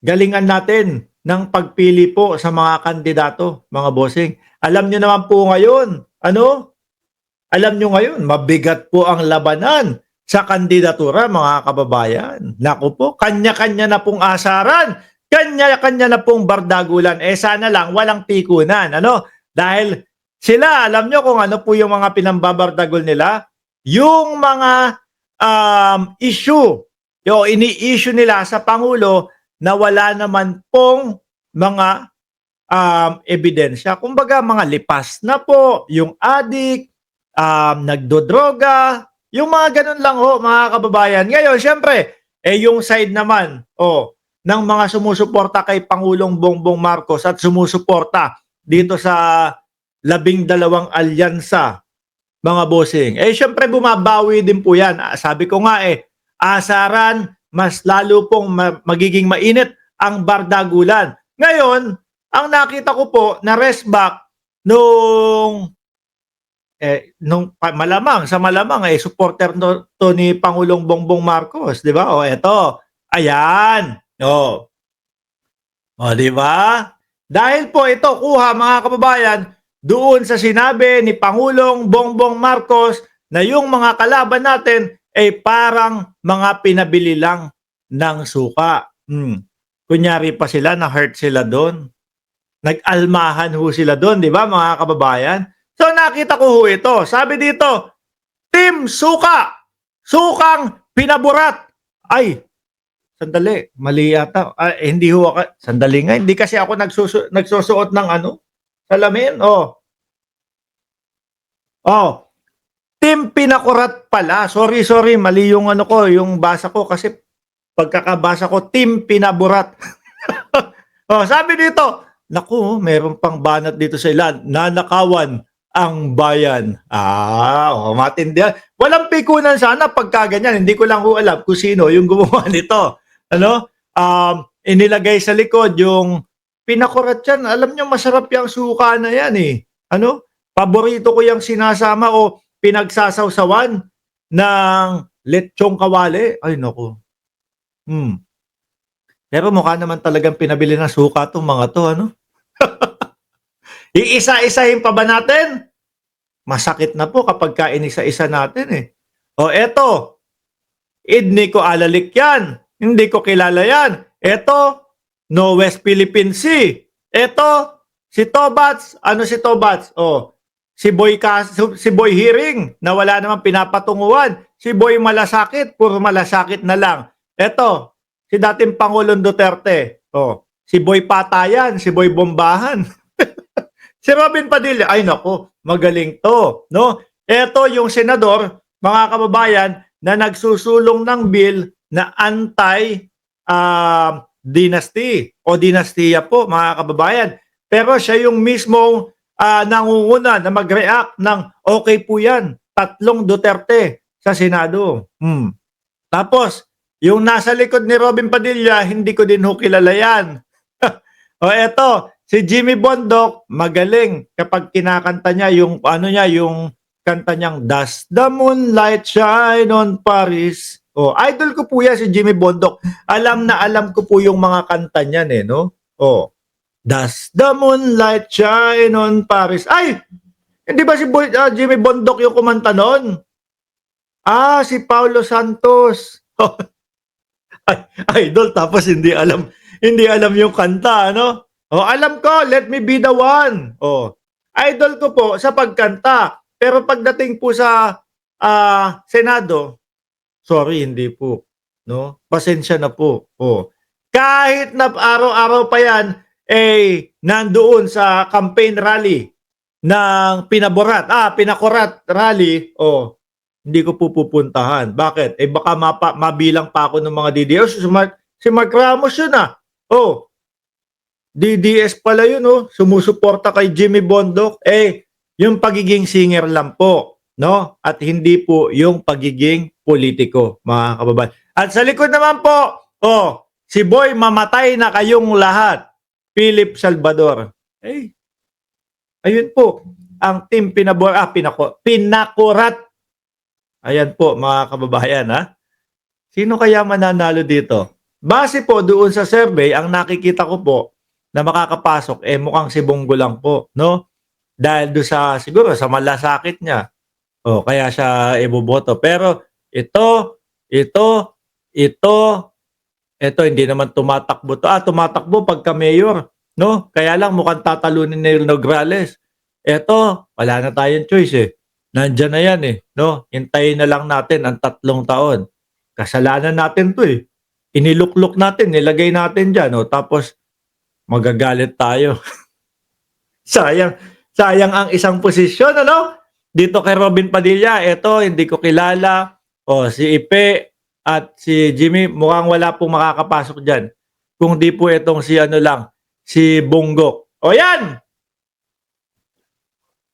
galingan natin ng pagpili po sa mga kandidato, mga bossing. Alam niyo naman po ngayon, alam niyo ngayon, mabigat po ang labanan sa kandidatura, mga kababayan. Naku po, kanya-kanya na pong asaran, kanya-kanya na pong bardagulan. Sana lang walang pikunan, Dahil sila, alam niyo kung ano po yung mga pinambabardagol nila? Yung mga issue, yung ini-issue nila sa Pangulo na wala naman pong mga ebidensya. Kumbaga, mga lipas na po, yung adik, nagdodroga, yung mga ganun lang ho, mga kababayan. Ngayon, syempre, yung side naman, ng mga sumusuporta kay Pangulong Bongbong Marcos at sumusuporta dito sa 12 alyansa, mga bossing. Syempre, bumabawi din po yan. Sabi ko nga asaran, mas lalo pong magiging mainit ang bardagulan. Ngayon, ang nakita ko po na rest back nung malamang supporter to ni Pangulong Bongbong Marcos, 'di ba? Eto. Ayan. Di ba? Dahil po ito kuha, mga kababayan, doon sa sinabi ni Pangulong Bongbong Marcos na yung mga kalaban natin ay parang mga pinabili lang ng suka. Kunyari pa sila, na-hurt sila doon. Nag-almahan ho sila doon, di ba, mga kababayan? So nakita ko ho ito. Sabi dito, Team Suka, sukang pinaburat. Ay, sandali, mali yata. Hindi ho ako, sandali nga, hindi kasi ako nagsusuot ng salamin. Team Pinakurat pala. Sorry, mali yung yung basa ko kasi pagkakabasa ko, Team Pinaburat. Sabi dito, naku, meron pang banat dito sa ilan. Nanakawan ang bayan. Matindi. Walang pikunan sana pagka ganyan. Hindi ko lang alam kung sino yung gumawa nito. Inilagay sa likod yung Pinakurat yan. Alam nyo, masarap yung suka na yan Paborito ko yung sinasama o pinagsasawsawan ng lechong kawali. Ay, naku. Pero mukha naman talagang pinabili ng suka itong mga to, Iisa-isahin pa ba natin? Masakit na po kapag inisa-isa natin eto, hindi ko alalik yan. Hindi ko kilala yan. Eto, no West Philippine Sea. Eto, si Tobats. Ano si Tobats? Si Boy Hearing na wala namang pinapatunguhan. Si Boy Malasakit, puro malasakit na lang. Eto, si dating Pangulong Duterte. Si Boy Patayan, si Boy Bombahan. Si Robin Padilla, ay nako, magaling to, Ito yung senador, mga kababayan, na nagsusulong ng bill na anti-dynasty o dinastiya po, mga kababayan. Pero siya yung mismong nangunguna na mag-react ng okay po yan, 3 Duterte sa Senado. Tapos, yung nasa likod ni Robin Padilla, hindi ko din ho kilala yan. Eto, si Jimmy Bondoc, magaling kapag kinakanta niya yung yung kanta niyang Does the Moonlight Shine on Paris? Idol ko po yan si Jimmy Bondoc. Alam na alam ko po yung mga kanta niyan Does the Moonlight Shine on Paris? Ay, hindi ba si Jimmy Bondoc yung kumanta noon? Si Paulo Santos. Idol tapos hindi alam yung kanta, alam ko, Let Me Be the One. Idol ko po sa pagkanta. Pero pagdating po sa Senado, sorry, hindi po, Pasensya na po. Kahit na araw-araw pa yan nandoon sa campaign rally ng Pinakurat rally, hindi ko po pupuntahan. Bakit? Baka mabilang pa ako ng mga DDS. Si Mark Ramos yun DDS pala yun sumusuporta kay Jimmy Bondoc. Yung pagiging singer lang po, At hindi po yung pagiging politiko, mga kababayan. At sa likod naman po, si Boy, mamatay na kayong lahat. Philip Salvador. Ayun po, ang team Pinakurat. Ayan po, mga kababayan, Sino kaya mananalo dito? Base po doon sa survey, ang nakikita ko po na makakapasok, mukhang si Bongo lang po, no? Dahil doon sa, siguro, sa malasakit niya. O, kaya siya iboboto. Pero, ito, ito, ito, hindi naman tumatakbo to. Tumatakbo pagka mayor, no? Kaya lang mukhang tatalunin ni Nograles. Ito, wala na tayong choice eh. Nandyan na yan eh, no? Hintayin na lang natin ang 3 taon. Kasalanan natin to eh. Iniluklok natin, nilagay natin dyan, no? Tapos, magagalit tayo. Sayang, sayang ang isang posisyon, ano? Dito kay Robin Padilla, eto, hindi ko kilala. O, si Ipe at si Jimmy, mukhang wala pong makakapasok dyan. Kung di po itong si ano lang, si Bongo. O yan!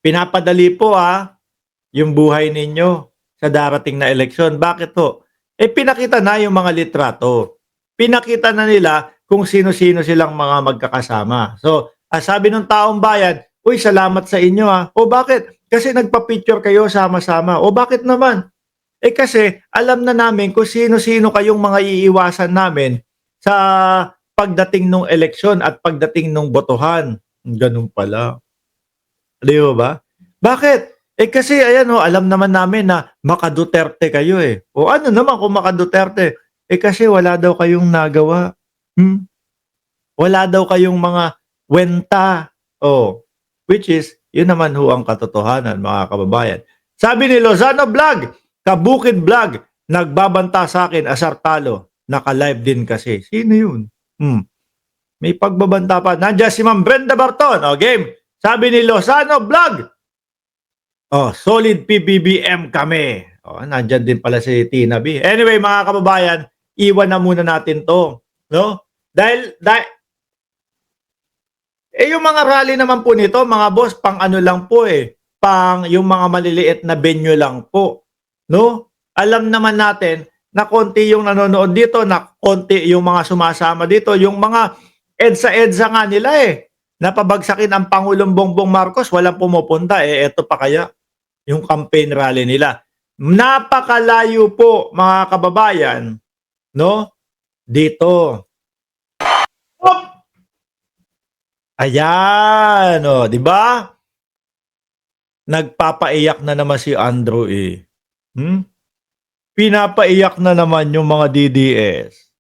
Pinapadali po yung buhay ninyo sa darating na eleksyon. Bakit po? Pinakita na yung mga litrato. Pinakita na nila kung sino-sino silang mga magkakasama. So, sabi ng taong bayan, uy, salamat sa inyo O bakit? Kasi nagpa-picture kayo sama-sama. O bakit naman? Kasi alam na namin kung sino-sino kayong mga iiwasan namin sa pagdating ng eleksyon at pagdating ng botohan. Ganun pala. Di ba? Bakit? Kasi ayan alam naman namin na maka-Duterte kayo O ano naman kung maka-Duterte? Kasi wala daw kayong nagawa. Wala daw kayong mga wenta. Which is, yun naman ang katotohanan, mga kababayan. Sabi ni Lozano Vlog, Kabukid Vlog, nagbabanta sa akin, asar talo. Naka-live din kasi. Sino yun? May pagbabanta pa. Nandiyan si Ma'am Brenda Barton. Game. Sabi ni Lozano Vlog, solid PBBM kami. Nandyan din pala si Tina B. Anyway, mga kababayan, iwan na muna natin to. No? Dahil yung mga rally naman po nito, mga boss, pang ano lang po pang yung mga maliliit na venue lang po. No? Alam naman natin na konti yung nanonood dito, na konti yung mga sumasama dito, yung mga EDSA nga nila napabagsakin ang Pangulong Bongbong Marcos, walang pumupunta eto pa kaya yung campaign rally nila. Napakalayo po, mga kababayan, no? Dito. Ayan, di ba? Nagpapaiyak na naman si Andrew Pinapaiyak na naman yung mga DDS.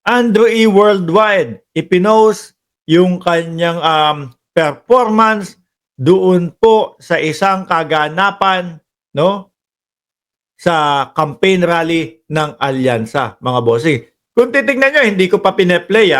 Andrew Worldwide, ipinost yung kanyang performance doon po sa isang kaganapan, no? Sa campaign rally ng Alyansa, mga bossing. Kung titingnan nyo, hindi ko pa pineplay